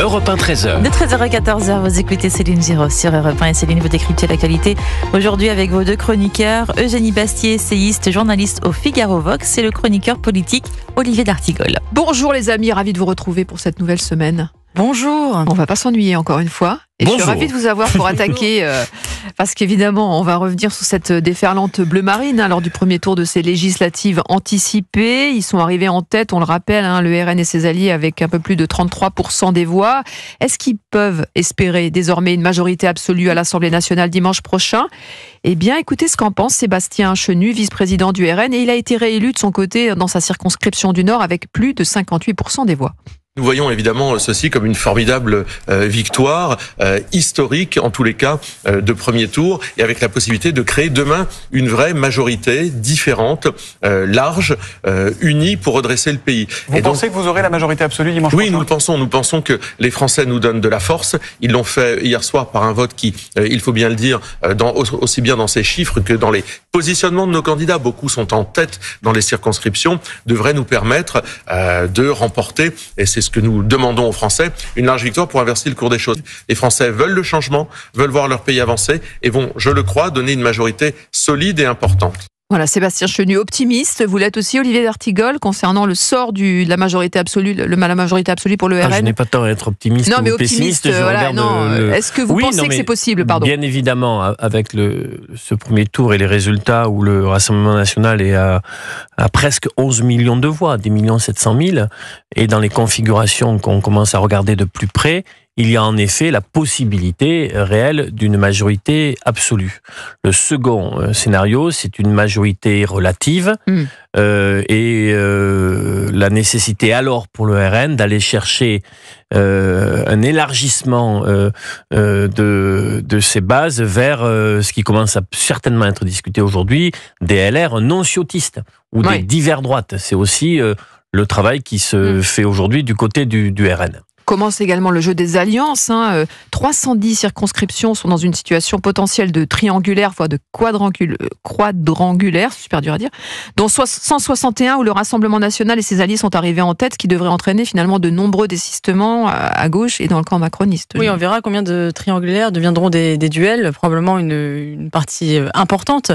Europe 1 13h. De 13h à 14h, vous écoutez Céline Giraud sur Europe 1 et Céline, vous décryptez l'actualité. Aujourd'hui avec vos deux chroniqueurs, Eugénie Bastier, essayiste, journaliste au Figaro Vox, et le chroniqueur politique Olivier d'Artigol. Bonjour les amis, ravi de vous retrouver pour cette nouvelle semaine. Bonjour. On va pas s'ennuyer encore une fois. Et Bonjour. je suis ravie de vous avoir pour attaquer, parce qu'évidemment, on va revenir sur cette déferlante bleu marine lors du premier tour de ces législatives anticipées. Ils sont arrivés en tête, on le rappelle, le RN et ses alliés avec un peu plus de 33% des voix. Est-ce qu'ils peuvent espérer désormais une majorité absolue à l'Assemblée nationale dimanche prochain ? Eh bien, écoutez ce qu'en pense Sébastien Chenu, vice-président du RN, et il a été réélu de son côté dans sa circonscription du Nord avec plus de 58% des voix. Nous voyons évidemment ceci comme une formidable victoire historique, en tous les cas, de premier tour, et avec la possibilité de créer demain une vraie majorité différente, large, unie pour redresser le pays. Vous pensez que vous aurez la majorité absolue dimanche prochain ? Oui, nous pensons que les Français nous donnent de la force. Ils l'ont fait hier soir par un vote qui, il faut bien le dire, aussi bien dans ses chiffres que dans les positionnements de nos candidats, beaucoup sont en tête dans les circonscriptions, devrait nous permettre de remporter, et c'est ce que nous demandons aux Français, une large victoire pour inverser le cours des choses. Les Français veulent le changement, veulent voir leur pays avancer et vont, je le crois, donner une majorité solide et importante. Voilà, Sébastien Chenu, optimiste. Vous l'êtes aussi, Olivier d'Artigol, concernant le sort de la majorité absolue, la majorité absolue pour le RN. Je n'ai pas tort à être optimiste ou pessimiste. Est-ce que vous pensez que c'est possible, pardon ? Bien évidemment, avec ce premier tour et les résultats où le Rassemblement national est à presque 11 millions de voix, 10 700 000, et dans les configurations qu'on commence à regarder de plus près, il y a en effet la possibilité réelle d'une majorité absolue. Le second scénario, c'est une majorité relative et la nécessité alors pour le RN d'aller chercher un élargissement de ses bases vers ce qui commence à certainement être discuté aujourd'hui, des LR non ciotistes ou des divers droites. C'est aussi le travail qui se fait aujourd'hui du côté du RN. Commence également le jeu des alliances. 310 circonscriptions sont dans une situation potentielle de triangulaire, voire de quadrangulaire, c'est super dur à dire, dont 161 où le Rassemblement national et ses alliés sont arrivés en tête, ce qui devrait entraîner finalement de nombreux désistements à gauche et dans le camp macroniste. Oui, on verra combien de triangulaires deviendront des duels, probablement une partie importante.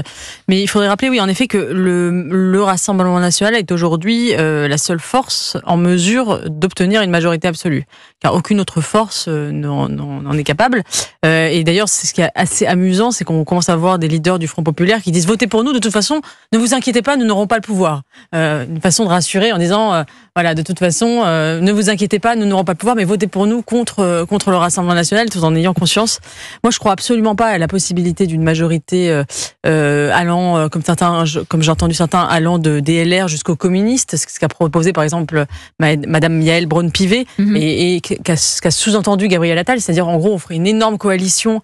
Mais il faudrait rappeler, oui, en effet, que le Rassemblement national est aujourd'hui la seule force en mesure d'obtenir une majorité absolue. Car aucune autre force n'en est capable. Et d'ailleurs, c'est ce qui est assez amusant, c'est qu'on commence à voir des leaders du Front populaire qui disent « Votez pour nous, de toute façon, ne vous inquiétez pas, nous n'aurons pas le pouvoir ». Une façon de rassurer en disant voilà, de toute façon, ne vous inquiétez pas, nous n'aurons pas le pouvoir, mais votez pour nous contre le Rassemblement national, tout en ayant conscience. Moi, je crois absolument pas à la possibilité d'une majorité allant, comme j'ai entendu certains, allant de DLR jusqu'aux communistes, ce qu'a proposé par exemple Madame Yaël Braun-Pivet, et qu'a sous-entendu Gabriel Attal, c'est-à-dire en gros on ferait une énorme coalition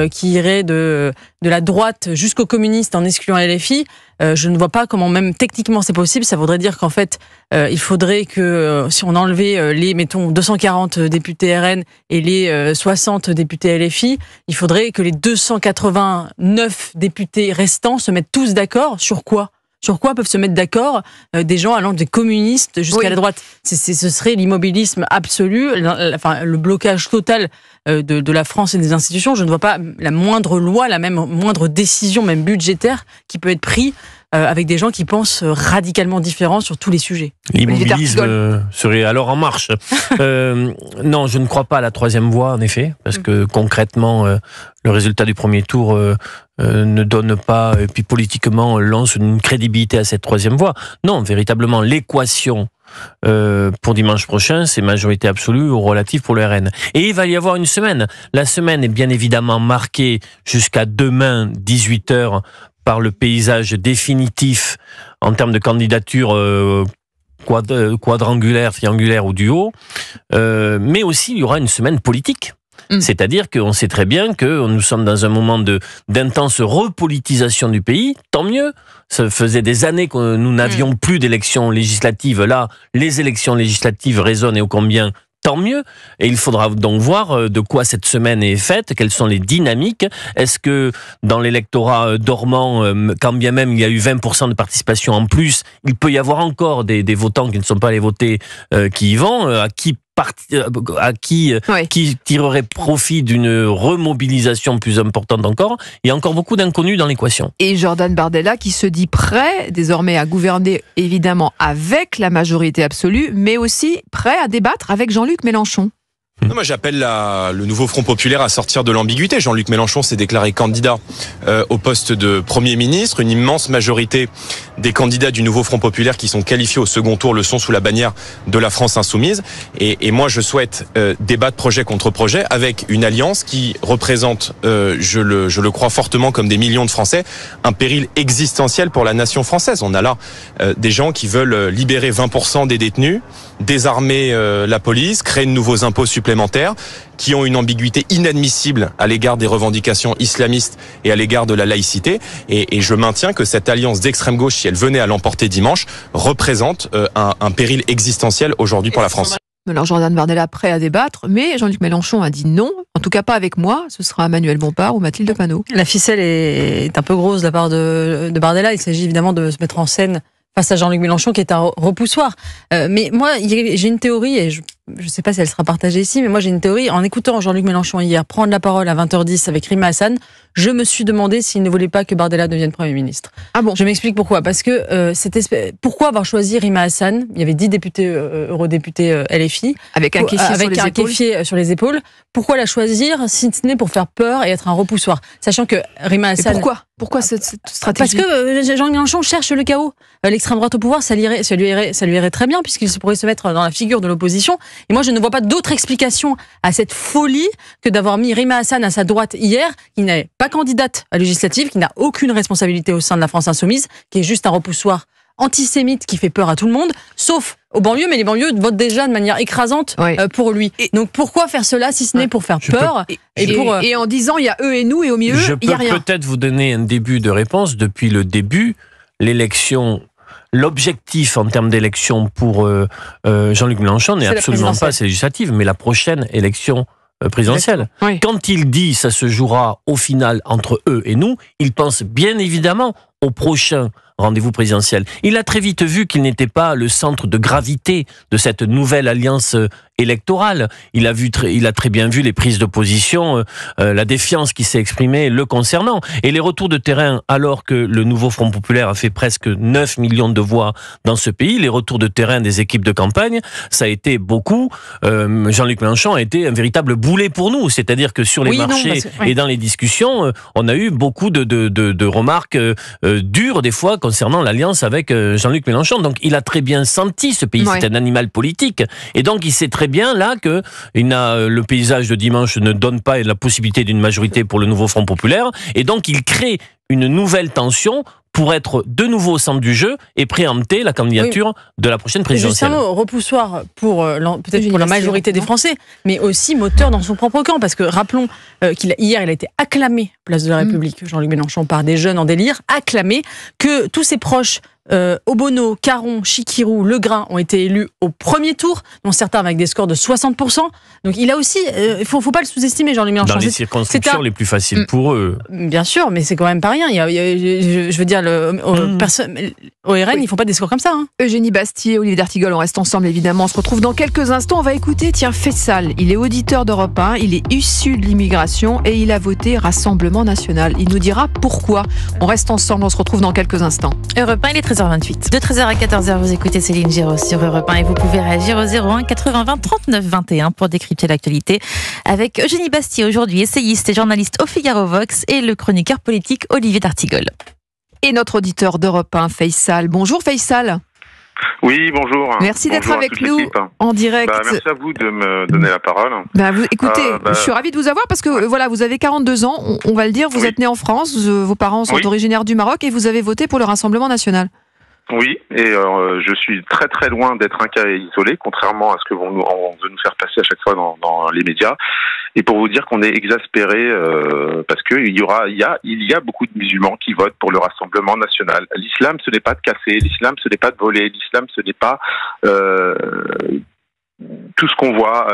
qui irait de la droite jusqu'aux communistes en excluant LFI. Je ne vois pas comment même techniquement c'est possible. Ça voudrait dire qu'en fait il faudrait que si on enlevait les, mettons, 240 députés RN et les 60 députés LFI, il faudrait que les 289 députés restants se mettent tous d'accord sur quoi ? Sur quoi peuvent se mettre d'accord des gens allant des communistes jusqu'à la droite ? Ce serait l'immobilisme absolu, le blocage total de la France et des institutions. Je ne vois pas la moindre loi, la même moindre décision, même budgétaire, qui peut être prise avec des gens qui pensent radicalement différents sur tous les sujets. L'immobilisme serait alors en marche. Non, je ne crois pas à la troisième voie, en effet, parce que concrètement, le résultat du premier tour ne donne pas, et puis politiquement, lance une crédibilité à cette troisième voie. Non, véritablement, l'équation pour dimanche prochain, c'est majorité absolue ou relative pour le RN. Et il va y avoir une semaine. La semaine est bien évidemment marquée jusqu'à demain, 18h, par le paysage définitif en termes de candidature quadrangulaire, triangulaire ou duo. Mais aussi, il y aura une semaine politique. C'est-à-dire qu'on sait très bien que nous sommes dans un moment d'intense repolitisation du pays, tant mieux. Ça faisait des années que nous n'avions plus d'élections législatives. Là, les élections législatives résonnent et ô combien tant mieux. Et il faudra donc voir de quoi cette semaine est faite, quelles sont les dynamiques. Est-ce que dans l'électorat dormant, quand bien même il y a eu 20% de participation en plus, il peut y avoir encore des votants qui ne sont pas allés voter qui y vont. À qui qui tirerait profit d'une remobilisation plus importante encore. Il y a encore beaucoup d'inconnus dans l'équation. Et Jordan Bardella qui se dit prêt désormais à gouverner évidemment avec la majorité absolue, mais aussi prêt à débattre avec Jean-Luc Mélenchon. Non, moi j'appelle le nouveau Front Populaire à sortir de l'ambiguïté. Jean-Luc Mélenchon s'est déclaré candidat au poste de Premier ministre. Une immense majorité des candidats du nouveau Front Populaire qui sont qualifiés au second tour le sont sous la bannière de la France Insoumise. Et moi je souhaite débattre projet contre projet avec une alliance qui représente, je le crois fortement comme des millions de Français, un péril existentiel pour la nation française. On a là des gens qui veulent libérer 20% des détenus, désarmer la police, créer de nouveaux impôts supplémentaires, qui ont une ambiguïté inadmissible à l'égard des revendications islamistes et à l'égard de la laïcité. Et je maintiens que cette alliance d'extrême gauche, si elle venait à l'emporter dimanche, représente un péril existentiel aujourd'hui pour la France. Alors Jordan Bardella prêt à débattre, mais Jean-Luc Mélenchon a dit non, en tout cas pas avec moi, ce sera Manuel Bompard ou Mathilde Panot. La ficelle est un peu grosse de la part de Bardella. Il s'agit évidemment de se mettre en scène face à Jean-Luc Mélenchon qui est un repoussoir. Mais moi, j'ai une théorie, et je ne sais pas si elle sera partagée ici, mais moi j'ai une théorie. En écoutant Jean-Luc Mélenchon hier prendre la parole à 20h10 avec Rima Hassan, je me suis demandé s'il ne voulait pas que Bardella devienne Premier ministre. Ah bon ? Je m'explique pourquoi. Parce que pourquoi avoir choisi Rima Hassan ? Il y avait 10 députés, eurodéputés LFI. Avec un kéfier sur les épaules. Pourquoi la choisir si ce n'est pour faire peur et être un repoussoir ? Sachant que Rima Hassan... Pourquoi cette stratégie ? Parce que Jean-Luc Mélenchon cherche le chaos. L'extrême droite au pouvoir, ça lui irait très bien, puisqu'il pourrait se mettre dans la figure de l'opposition. Et moi, je ne vois pas d'autre explication à cette folie que d'avoir mis Rima Hassan à sa droite hier, qui n'est pas candidate à législative, qui n'a aucune responsabilité au sein de la France Insoumise, qui est juste un repoussoir antisémite qui fait peur à tout le monde, sauf aux banlieues, mais les banlieues votent déjà de manière écrasante pour lui. Donc pourquoi faire cela si ce n'est pour faire peur et en disant il y a eux et nous et au milieu il y a rien. Je peux peut-être vous donner un début de réponse. Depuis le début, l'objectif en termes d'élection pour Jean-Luc Mélenchon n'est absolument pas ces législatives, mais la prochaine élection présidentielle. Oui. Quand il dit ça se jouera au final entre eux et nous, il pense bien évidemment au prochain rendez-vous présidentiel. Il a très vite vu qu'il n'était pas le centre de gravité de cette nouvelle alliance électorale. Il a très bien vu les prises de position, la défiance qui s'est exprimée le concernant. Et les retours de terrain, alors que le nouveau Front Populaire a fait presque 9 millions de voix dans ce pays, les retours de terrain des équipes de campagne, ça a été beaucoup. Jean-Luc Mélenchon a été un véritable boulet pour nous. C'est-à-dire que sur les marchés et dans les discussions, on a eu beaucoup de remarques dures des fois concernant l'alliance avec Jean-Luc Mélenchon. Donc il a très bien senti ce pays, c'est un animal politique. Et donc il sait très bien là que le paysage de dimanche ne donne pas la possibilité d'une majorité pour le nouveau Front Populaire. Et donc il crée une nouvelle tension pour être de nouveau au centre du jeu et préempter la candidature de la prochaine présidentielle. C'est un mot repoussoir peut-être pour la majorité des Français, mais aussi moteur dans son propre camp, parce que rappelons qu'hier il a été acclamé place de la République, Jean-Luc Mélenchon, par des jeunes en délire, acclamé, que tous ses proches Obono, Caron, Chikirou, Legrain ont été élus au premier tour, dont certains avec des scores de 60%. Donc il a aussi, il faut pas le sous-estimer, Jean-Luc Mélenchon. Dans les circonscriptions les plus faciles pour eux. Bien sûr, mais c'est quand même pas rien. Je veux dire, au RN, ils font pas des scores comme ça. Eugénie Bastier, Olivier d'Artigol, on reste ensemble évidemment. On se retrouve dans quelques instants. On va écouter, Faisal. Il est auditeur d'Europe 1, il est issu de l'immigration et il a voté Rassemblement National. Il nous dira pourquoi. On reste ensemble, on se retrouve dans quelques instants. Europe 1, il est 13h28. De 13h à 14h, vous écoutez Céline Giraud sur Europe 1 et vous pouvez réagir au 01 80 20 39 21 pour décrypter l'actualité avec Eugénie Bastier, aujourd'hui essayiste et journaliste au Figaro Vox, et le chroniqueur politique Olivier d'Artigol. Et notre auditeur d'Europe 1, Faisal. Bonjour Faisal. Oui, bonjour. Merci d'être avec nous en direct. Merci à vous de me donner la parole. Écoutez, je suis ravie de vous avoir parce que voilà, vous avez 42 ans, on va le dire, vous êtes né en France, vos parents sont originaires du Maroc et vous avez voté pour le Rassemblement National. Oui, et je suis très très loin d'être un cas isolé, contrairement à ce que on veut nous faire passer à chaque fois dans les médias. Et pour vous dire qu'on est exaspéré parce que il y a beaucoup de musulmans qui votent pour le Rassemblement National. L'islam, ce n'est pas de casser, l'islam, ce n'est pas de voler, l'islam, ce n'est pas tout ce qu'on voit.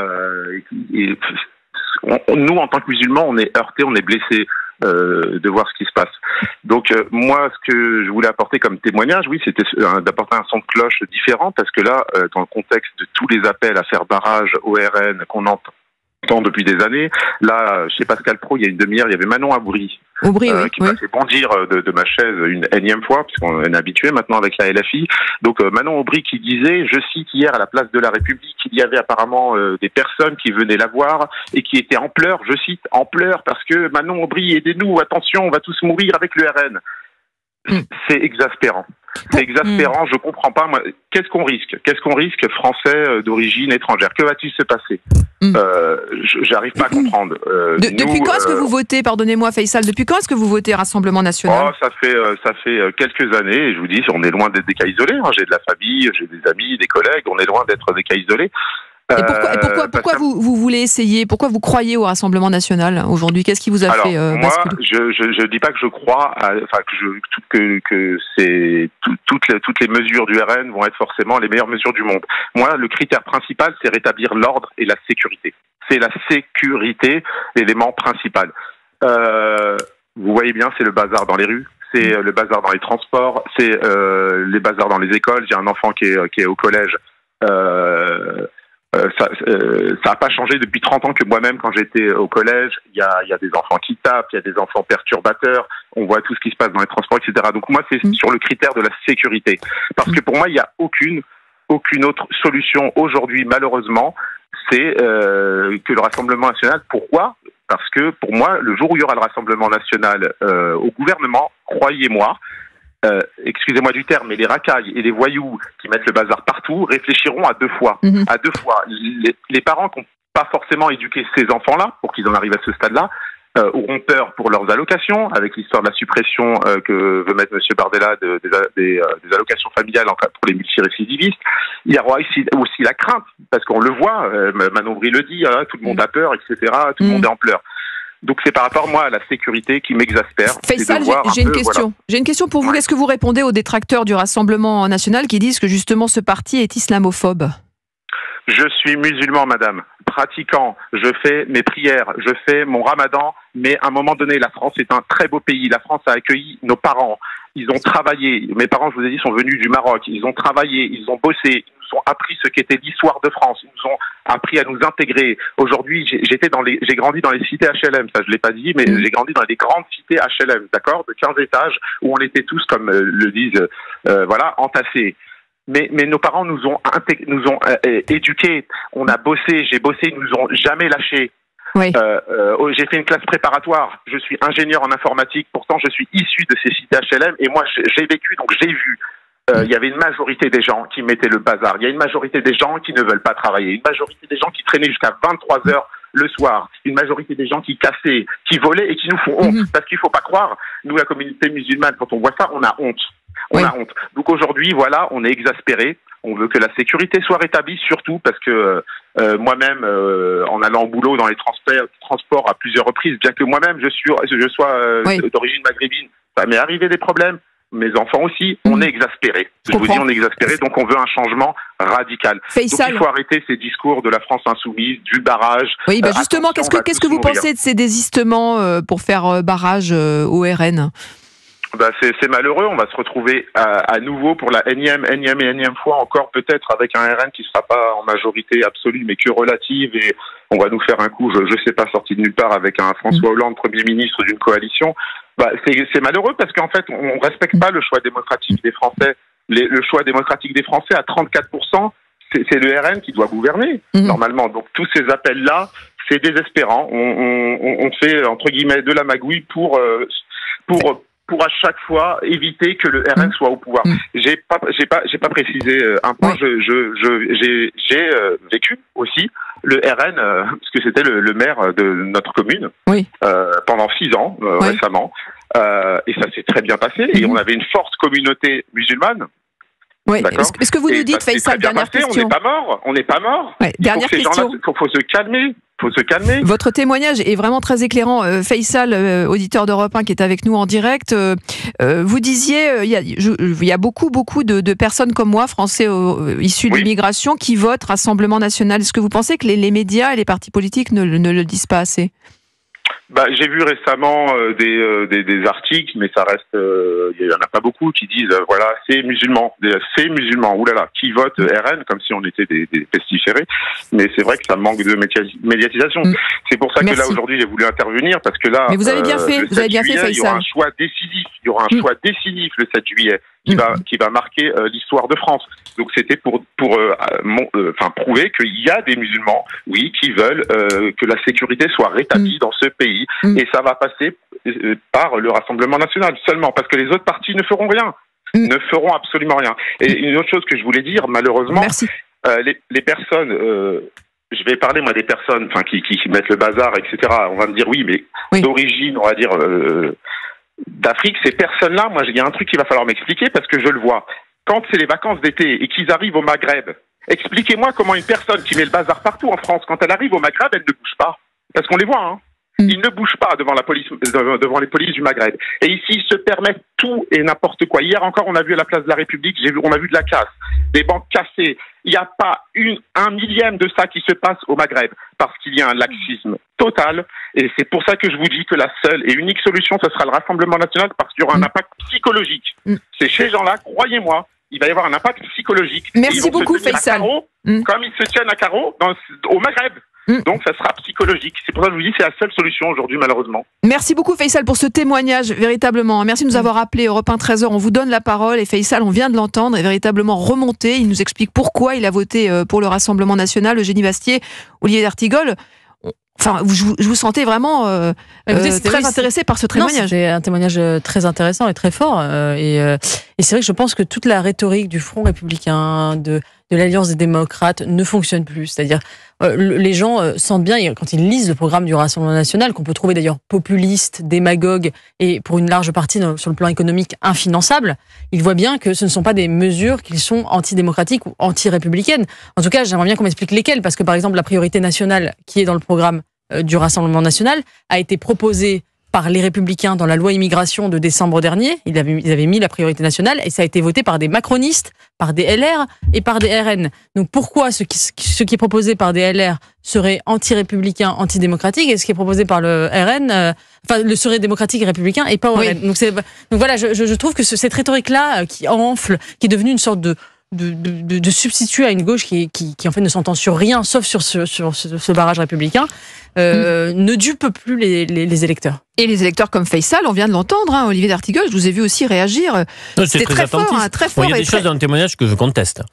Nous, en tant que musulmans, on est heurtés, on est blessés. de voir ce qui se passe. Donc moi, ce que je voulais apporter comme témoignage, oui, c'était d'apporter un son de cloche différent, parce que là, dans le contexte de tous les appels à faire barrage au RN qu'on entend depuis des années, là, chez Pascal Praud, il y a une demi-heure, il y avait Manon Aubry, qui m'a fait bondir de ma chaise une énième fois, puisqu'on est habitué maintenant avec la LFI. Donc Manon Aubry qui disait, je cite, hier à la place de la République, il y avait apparemment des personnes qui venaient la voir et qui étaient en pleurs, je cite, en pleurs, parce que Manon Aubry, aidez-nous, attention, on va tous mourir avec le RN. C'est exaspérant. C'est exaspérant, je comprends pas. Moi, qu'est-ce qu'on risque, français d'origine étrangère? Que va-t-il se passer? J'arrive pas à comprendre. Depuis quand est-ce que vous votez, pardonnez-moi Faisal, depuis quand est-ce que vous votez Rassemblement National? Ça fait quelques années, et je vous dis, on est loin d'être des cas isolés. J'ai de la famille, j'ai des amis, des collègues, on est loin d'être des cas isolés. Et pourquoi vous voulez essayer? Pourquoi vous croyez au Rassemblement National aujourd'hui? Qu'est-ce qui vous a fait basculer? Moi, je dis pas que je crois, toutes les mesures du RN vont être forcément les meilleures mesures du monde. Moi, le critère principal, c'est rétablir l'ordre et la sécurité. C'est la sécurité, l'élément principal. Vous voyez bien, c'est le bazar dans les rues. C'est le bazar dans les transports. C'est les bazars dans les écoles. J'ai un enfant qui est au collège. Ça n'a pas changé depuis 30 ans que moi-même, quand j'étais au collège, il y a des enfants qui tapent, il y a des enfants perturbateurs, on voit tout ce qui se passe dans les transports, etc. Donc moi, c'est sur le critère de la sécurité. Parce que pour moi, il n'y a aucune autre solution aujourd'hui, malheureusement, c'est que le Rassemblement National. Pourquoi? Parce que pour moi, le jour où il y aura le Rassemblement National au gouvernement, croyez-moi, excusez-moi du terme, mais les racailles et les voyous qui mettent le bazar partout réfléchiront à deux fois. À deux fois. Les parents qui n'ont pas forcément éduqué ces enfants-là, pour qu'ils en arrivent à ce stade-là, auront peur pour leurs allocations, avec l'histoire de la suppression que veut mettre M. Bardella des allocations familiales pour les multirécidivistes. Il y aura aussi la crainte, parce qu'on le voit, Manon Aubry le dit, tout le monde a peur, etc., tout le monde est en pleurs. Donc c'est par rapport, moi, à la sécurité qui m'exaspère. Faisal, j'ai une question. Voilà. J'ai une question pour vous. Qu'est-ce que vous répondez aux détracteurs du Rassemblement National qui disent que justement ce parti est islamophobe? Je suis musulman, madame, pratiquant, je fais mes prières, je fais mon ramadan, mais à un moment donné, la France est un très beau pays. La France a accueilli nos parents. Ils ont travaillé. Mes parents, je vous ai dit, sont venus du Maroc. Ils ont travaillé, ils ont bossé, ils nous ont appris ce qu'était l'histoire de France. Ils nous ont appris à nous intégrer. Aujourd'hui, j'ai grandi dans les cités HLM, ça je l'ai pas dit, mais j'ai grandi dans des grandes cités HLM, d'accord, de 15 étages, où on était tous, comme le disent, entassés. Mais nos parents nous ont éduqués. On a bossé, j'ai bossé, ils nous ont jamais lâchés. Oui. J'ai fait une classe préparatoire. Je suis ingénieur en informatique. Pourtant, je suis issu de ces cités HLM. Et moi, j'ai vécu, donc j'ai vu. Il y avait une majorité des gens qui mettaient le bazar. Il y a une majorité des gens qui ne veulent pas travailler. Une majorité des gens qui traînaient jusqu'à 23 heures le soir. Une majorité des gens qui cassaient, qui volaient et qui nous font honte. Parce qu'il faut pas croire, nous, la communauté musulmane, quand on voit ça, on a honte. On a honte. Donc aujourd'hui, voilà, on est exaspérés. On veut que la sécurité soit rétablie, surtout parce que moi-même, en allant au boulot dans les transports à plusieurs reprises, bien que moi-même je sois d'origine maghrébine, ça m'est arrivé des problèmes. Mes enfants aussi, on est exaspérés. Je vous dis, on est exaspérés, donc on veut un changement radical. Faisal. Donc il faut arrêter ces discours de la France insoumise, du barrage. Oui, justement, qu'est-ce que vous pensez de ces désistements pour faire barrage au RN? C'est malheureux, on va se retrouver à nouveau pour la énième fois encore, peut-être avec un RN qui ne sera pas en majorité absolue mais que relative, et on va nous faire un coup, je sais pas, sorti de nulle part avec un François Hollande, Premier ministre d'une coalition. C'est malheureux parce qu'en fait on respecte pas le choix démocratique des Français. Le choix démocratique des Français à 34%, c'est le RN qui doit gouverner normalement. Donc tous ces appels-là, c'est désespérant. On fait entre guillemets de la magouille pour à chaque fois éviter que le RN soit au pouvoir. J'ai pas précisé un point. J'ai vécu aussi le RN parce que c'était le maire de notre commune pendant 6 ans récemment, et ça s'est très bien passé. Et on avait une forte communauté musulmane. Oui. Est-ce que vous nous dites, Faisal, dernière question? On n'est pas mort. Ouais, dernière question. Il faut se calmer. Faut se calmer. Votre témoignage est vraiment très éclairant. Faisal, auditeur d'Europe 1 qui est avec nous en direct, vous disiez, il y a beaucoup de personnes comme moi, Français issus de l'immigration, qui votent Rassemblement National. Est-ce que vous pensez que les médias et les partis politiques ne le disent pas assez? J'ai vu récemment des articles, mais ça reste, il y en a pas beaucoup qui disent voilà, c'est musulman. Ouh là là, qui vote RN comme si on était des pestiférés. Mais c'est vrai que ça manque de médiatisation. C'est pour ça que là aujourd'hui j'ai voulu intervenir parce que là. Mais vous avez bien fait. Vous avez bien fait, Faisal. Il y aura un choix décisif. Il y aura un choix décisif le 7 juillet qui va marquer l'histoire de France. Donc c'était pour prouver qu'il y a des musulmans, oui, qui veulent que la sécurité soit rétablie dans ce pays. Et ça va passer par le Rassemblement national seulement, parce que les autres partis ne feront rien, ne feront absolument rien. Et une autre chose que je voulais dire, malheureusement, les personnes, je vais parler moi des personnes, qui mettent le bazar, etc. On va me dire oui, mais d'origine, on va dire d'Afrique, ces personnes-là, moi, il y a un truc qu'il va falloir m'expliquer parce que je le vois. Quand c'est les vacances d'été et qu'ils arrivent au Maghreb, expliquez-moi comment une personne qui met le bazar partout en France, quand elle arrive au Maghreb, elle ne bouge pas, parce qu'on les voit, hein. Ils ne bougent pas devant les polices du Maghreb. Et ici, ils se permettent tout et n'importe quoi. Hier encore, on a vu à la place de la République, on a vu de la casse, des banques cassées. Il n'y a pas un millième de ça qui se passe au Maghreb, parce qu'il y a un laxisme total. Et c'est pour ça que je vous dis que la seule et unique solution, ce sera le Rassemblement national, parce qu'il y aura un impact psychologique. C'est chez ces gens-là, croyez-moi, il va y avoir un impact psychologique. Merci beaucoup, Faisal. Comme ils se tiennent à carreau au Maghreb. Donc ça sera psychologique. C'est pour ça que je vous dis c'est la seule solution aujourd'hui, malheureusement. Merci beaucoup, Faisal, pour ce témoignage, véritablement. Merci de nous avoir appelé Europe 1 13h. On vous donne la parole et Faisal, on vient de l'entendre, est véritablement remonté. Il nous explique pourquoi il a voté pour le Rassemblement national. Eugénie Bastier, Olivier d'Artigol. Je vous sentais vraiment très intéressé par ce témoignage. C'est un témoignage très intéressant et très fort. Et c'est vrai que je pense que toute la rhétorique du Front républicain, de l'Alliance des démocrates ne fonctionne plus. C'est-à-dire, les gens sentent bien, quand ils lisent le programme du Rassemblement national, qu'on peut trouver d'ailleurs populiste, démagogue et pour une large partie sur le plan économique infinançable, ils voient bien que ce ne sont pas des mesures qui sont antidémocratiques ou anti-républicaines. En tout cas, j'aimerais bien qu'on m'explique lesquelles, parce que par exemple, la priorité nationale qui est dans le programme du Rassemblement national a été proposée par les Républicains dans la loi immigration de décembre dernier. Ils avaient mis la priorité nationale et ça a été voté par des macronistes, par des LR et par des RN. Donc pourquoi ce qui est proposé par des LR serait anti-républicain, antidémocratique, et ce qui est proposé par le RN serait démocratique et républicain et pas au RN. Donc voilà, je trouve que cette rhétorique-là qui enfle, qui est devenue une sorte de substitut à une gauche qui en fait ne s'entend sur rien sauf sur ce barrage républicain, ne dupe plus les électeurs. Et les électeurs comme Faisal, on vient de l'entendre, Olivier d'Artigol, je vous ai vu aussi réagir. C'était très fort, très fort. Il y a des choses dans le témoignage que je conteste.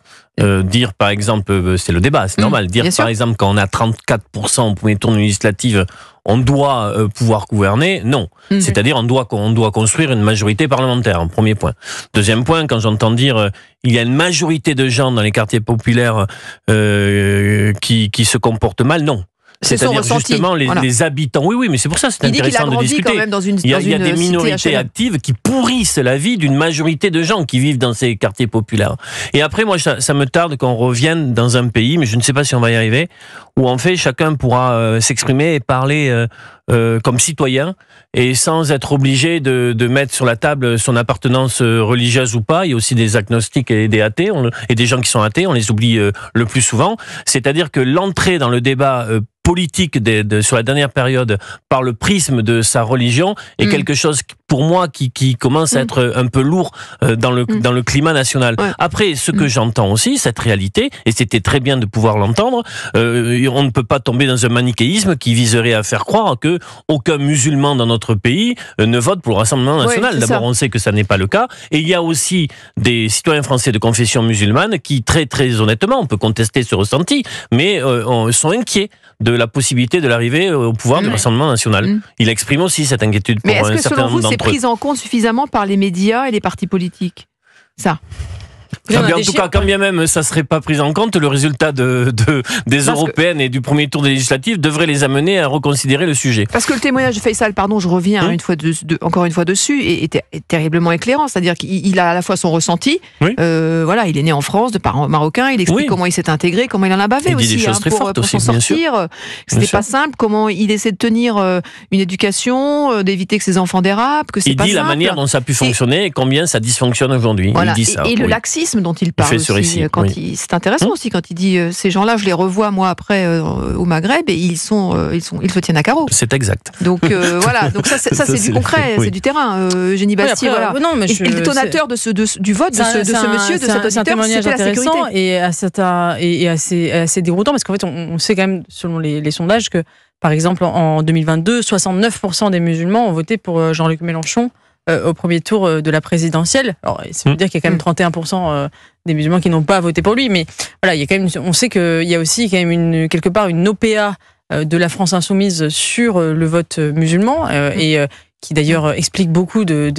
Dire par exemple, c'est le débat, c'est normal. Dire par exemple quand on a 34% au premier tour de législative, on doit pouvoir gouverner, non. C'est-à-dire on doit construire une majorité parlementaire, premier point. Deuxième point, quand j'entends dire il y a une majorité de gens dans les quartiers populaires qui se comportent mal, non. C'est-à-dire justement les habitants. Oui, mais c'est pour ça c'est intéressant de discuter. Quand même dans une il y a des minorités actives qui pourrissent la vie d'une majorité de gens qui vivent dans ces quartiers populaires. Et après, moi, ça me tarde qu'on revienne dans un pays, mais je ne sais pas si on va y arriver, où en fait chacun pourra s'exprimer et parler comme citoyen et sans être obligé de mettre sur la table son appartenance religieuse ou pas. Il y a aussi des agnostiques et des athées et des gens qui sont athées, on les oublie le plus souvent. C'est-à-dire que l'entrée dans le débat politique sur la dernière période par le prisme de sa religion est quelque chose pour moi qui commence à être un peu lourd dans le climat national. Après, ce que j'entends aussi, cette réalité, et c'était très bien de pouvoir l'entendre, on ne peut pas tomber dans un manichéisme qui viserait à faire croire que aucun musulman dans notre pays ne vote pour le Rassemblement national. D'abord, on sait que ça n'est pas le cas, et il y a aussi des citoyens français de confession musulmane qui, très très honnêtement, on peut contester ce ressenti, mais sont inquiets de la possibilité de l'arrivée au pouvoir du Rassemblement national. Il exprime aussi cette inquiétude pour un certain nombre d'entre eux. Mais est-ce que selon vous, c'est pris en compte suffisamment par les médias et les partis politiques ? Ça. En tout cas, quand bien même ça ne serait pas pris en compte, le résultat des européennes et du premier tour des législatives devrait les amener à reconsidérer le sujet. Parce que le témoignage de Faisal, je reviens encore une fois dessus, est terriblement éclairant. C'est-à-dire qu'il a à la fois son ressenti, il est né en France, de parents marocains, il explique comment il s'est intégré, comment il en a bavé aussi, pour s'en sortir, que c'était pas simple, comment il essaie de tenir une éducation, d'éviter que ses enfants dérapent, que c'est pas simple. Il dit la manière dont ça a pu fonctionner et combien ça dysfonctionne aujourd'hui. Voilà. Il dit ça. Et le laxisme prisme dont il parle aussi. C'est intéressant aussi quand il dit ces gens-là, je les revois moi après au Maghreb et ils se tiennent à carreau. C'est exact. Donc voilà, donc ça c'est du concret, c'est du terrain. Eugénie Bastier, voilà. Et le détonateur du vote de ce monsieur, de cet auditeur, c'est un témoignage intéressant et assez déroutant parce qu'en fait on sait quand même selon les sondages que par exemple en 2022, 69% des musulmans ont voté pour Jean-Luc Mélenchon au premier tour de la présidentielle. Alors, ça veut dire qu'il y a quand même 31% des musulmans qui n'ont pas voté pour lui, mais voilà, il y a quand même, on sait qu'il y a aussi quand même quelque part une OPA de la France insoumise sur le vote musulman et qui d'ailleurs explique beaucoup des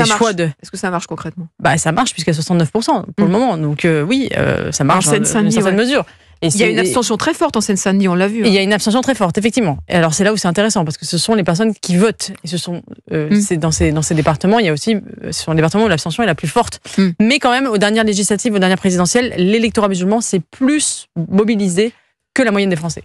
choix de... Est-ce que ça marche concrètement ? Ça marche puisqu'à 69% pour le moment, donc oui, ça marche dans une certaine mesure. Et il y a une abstention très forte en Seine-Saint-Denis, on l'a vu. Il y a une abstention très forte, effectivement. Et alors c'est là où c'est intéressant, parce que ce sont les personnes qui votent. Et ce sont c'est dans ces départements, il y a aussi, ce sont les départements où l'abstention est la plus forte. Mais quand même, aux dernières législatives, aux dernières présidentielles, l'électorat musulman s'est plus mobilisé que la moyenne des Français.